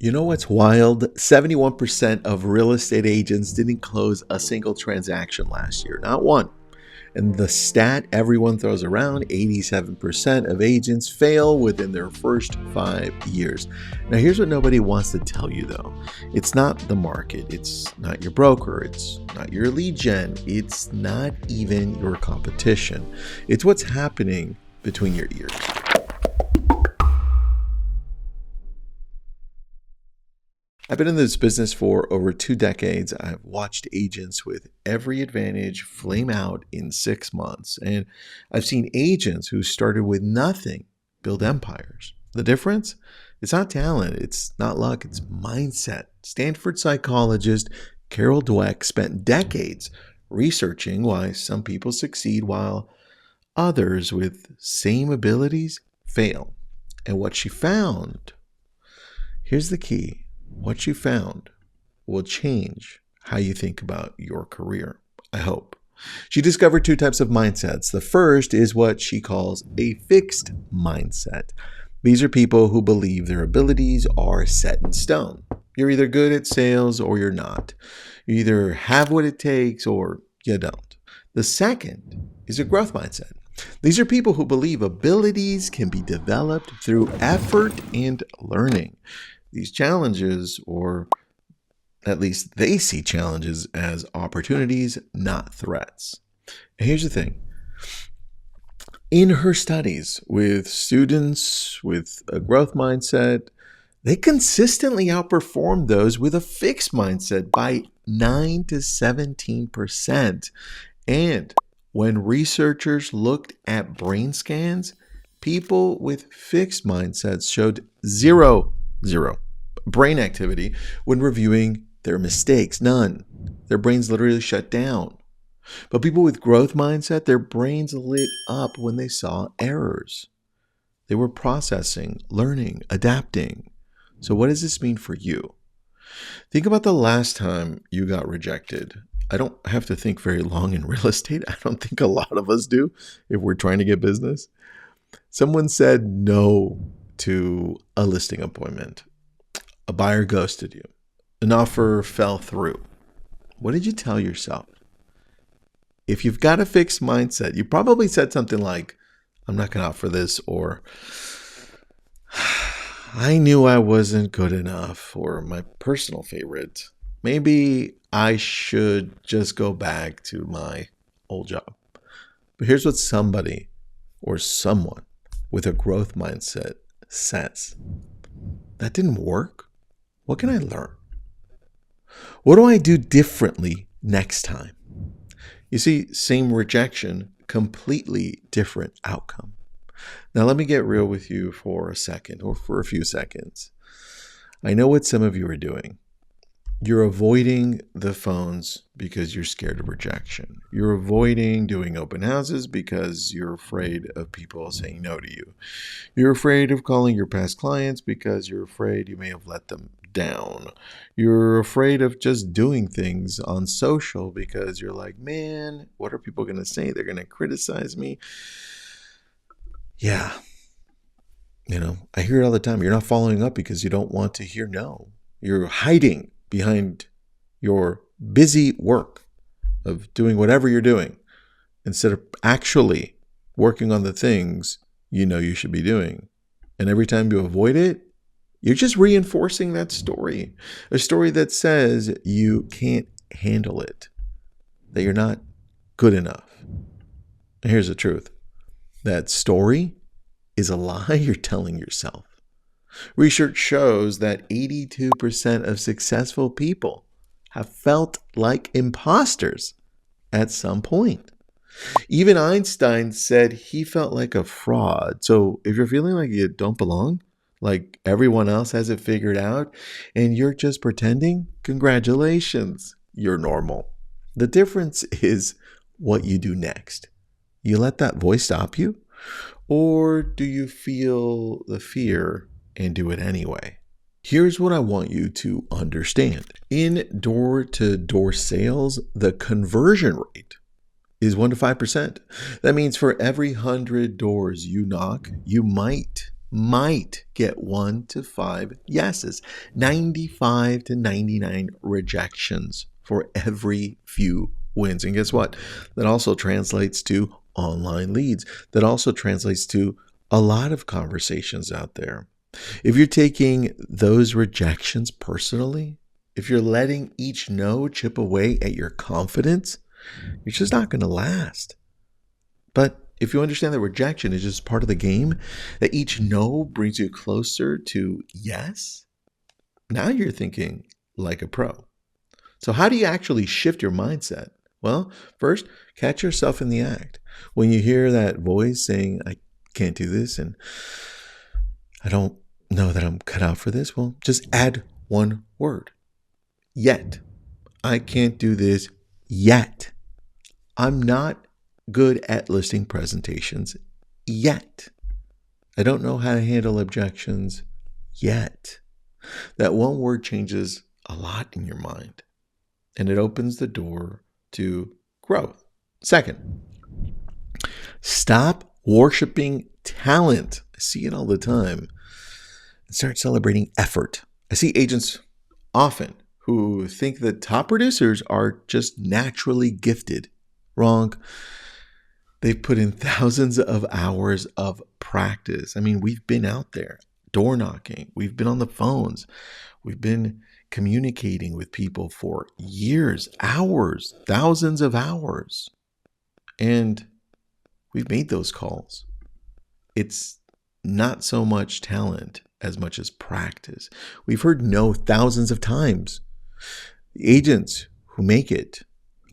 You know what's wild? 71% of real estate agents didn't close a single transaction last year, not one. And the stat everyone throws around, 87% of agents fail within their first 5 years. Now, here's what nobody wants to tell you though. It's not the market, it's not your broker, it's not your lead gen, it's not even your competition. It's what's happening between your ears. I've been in this business for over 2 decades. I've watched agents with every advantage flame out in 6 months. And I've seen agents who started with nothing build empires. The difference? It's not talent, it's not luck, it's mindset. Stanford psychologist Carol Dweck spent decades researching why some people succeed while others with same abilities fail. And what she found, here's the key. What you found will change how you think about your career, I hope. She discovered 2 types of mindsets. The first is what she calls a fixed mindset. These are people who believe their abilities are set in stone. You're either good at sales or you're not. You either have what it takes or you don't. The second is a growth mindset. These are people who believe abilities can be developed through effort and learning. These challenges, or at least they see challenges as opportunities, not threats. And here's the thing. In her studies with students with a growth mindset, they consistently outperformed those with a fixed mindset by 9 to 17%. And when researchers looked at brain scans, people with fixed mindsets showed zero brain activity when reviewing their mistakes. None. Their brains literally shut down. But people with growth mindset, their brains lit up when they saw errors. They were processing, learning, adapting. So what does this mean for you? Think about the last time you got rejected. I don't have to think very long in real estate. I don't think a lot of us do if we're trying to get business. Someone said no to a listing appointment. A buyer ghosted you. An offer fell through. What did you tell yourself? If you've got a fixed mindset, you probably said something like, I'm not going to offer this, or I knew I wasn't good enough, or my personal favorite, maybe I should just go back to my old job. But here's what somebody or someone with a growth mindset says. That didn't work. What can I learn? What do I do differently next time? You see, same rejection, completely different outcome. Now, let me get real with you for a second, or for a few seconds. I know what some of you are doing. You're avoiding the phones because you're scared of rejection. You're avoiding doing open houses because you're afraid of people saying no to you. You're afraid of calling your past clients because you're afraid you may have let them down. You're afraid of just doing things on social because you're like, man, what are people going to say? They're going to criticize me. Yeah. I hear it all the time. You're not following up because you don't want to hear no. You're hiding behind your busy work of doing whatever you're doing instead of actually working on the things you know you should be doing. And every time you avoid it, you're just reinforcing that story, a story that says you can't handle it, that you're not good enough. And here's the truth. That story is a lie you're telling yourself. Research shows that 82% of successful people have felt like imposters at some point. Even Einstein said he felt like a fraud. So if you're feeling like you don't belong, like everyone else has it figured out, and you're just pretending, congratulations, you're normal. The difference is what you do next. You let that voice stop you, or do you feel the fear and do it anyway? Here's what I want you to understand. In door-to-door sales, the conversion rate is 1 to 5%. That means for every 100 doors you knock, you might might get 1 to 5 yeses, 95 to 99 rejections for every few wins. And guess what? That also translates to online leads. That also translates to a lot of conversations out there. If you're taking those rejections personally, if you're letting each no chip away at your confidence, you're just not going to last. But if you understand that rejection is just part of the game, that each no brings you closer to yes, now you're thinking like a pro. So how do you actually shift your mindset? Well, first, catch yourself in the act. When you hear that voice saying, I can't do this and I don't know that I'm cut out for this, well, just add one word. Yet. I can't do this yet. I'm not good at listing presentations yet. I don't know how to handle objections yet. That one word changes a lot in your mind, and it opens the door to growth. Second, stop worshiping talent. I see it all the time. And start celebrating effort. I see agents often who think that top producers are just naturally gifted. Wrong. They've put in thousands of hours of practice. I mean, we've been out there door knocking. We've been on the phones. We've been communicating with people for years, hours, thousands of hours. And we've made those calls. It's not so much talent as much as practice. We've heard no thousands of times. The agents who make it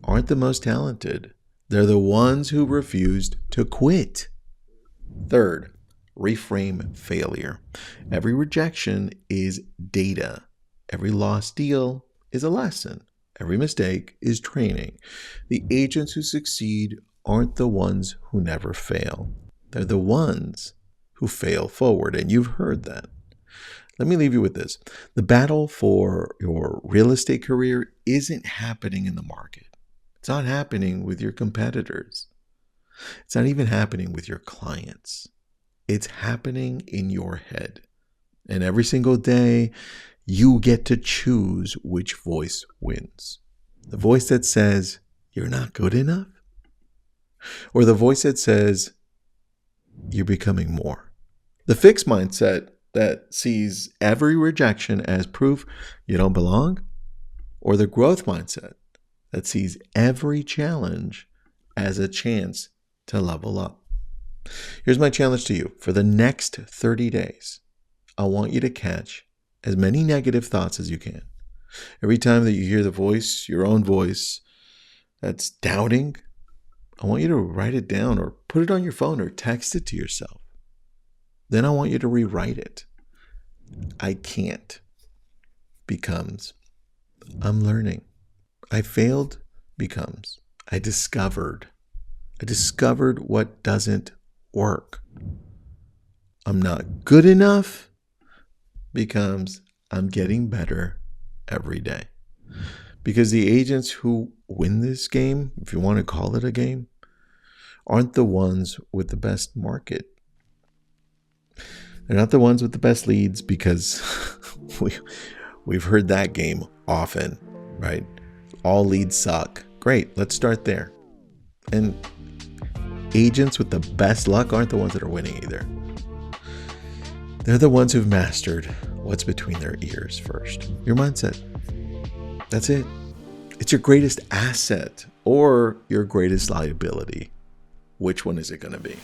aren't the most talented. They're the ones who refused to quit. Third, reframe failure. Every rejection is data. Every lost deal is a lesson. Every mistake is training. The agents who succeed aren't the ones who never fail. They're the ones who fail forward, and you've heard that. Let me leave you with this. The battle for your real estate career isn't happening in the market. It's not happening with your competitors. It's not even happening with your clients. It's happening in your head. And every single day, you get to choose which voice wins. The voice that says, you're not good enough? Or the voice that says, you're becoming more? The fixed mindset that sees every rejection as proof you don't belong? Or the growth mindset that sees every challenge as a chance to level up? Here's my challenge to you. For the next 30 days, I want you to catch as many negative thoughts as you can. Every time that you hear the voice, your own voice, that's doubting, I want you to write it down or put it on your phone or text it to yourself. Then I want you to rewrite it. I can't becomes I'm learning. I failed becomes I discovered what doesn't work. I'm not good enough becomes I'm getting better every day. Because the agents who win this game, if you want to call it a game, aren't the ones with the best market. They're not the ones with the best leads, because we've heard that game often, right? All leads suck. Great, let's start there. And agents with the best luck aren't the ones that are winning either. They're the ones who've mastered what's between their ears first. Your mindset. That's it. It's your greatest asset or your greatest liability. Which one is it going to be?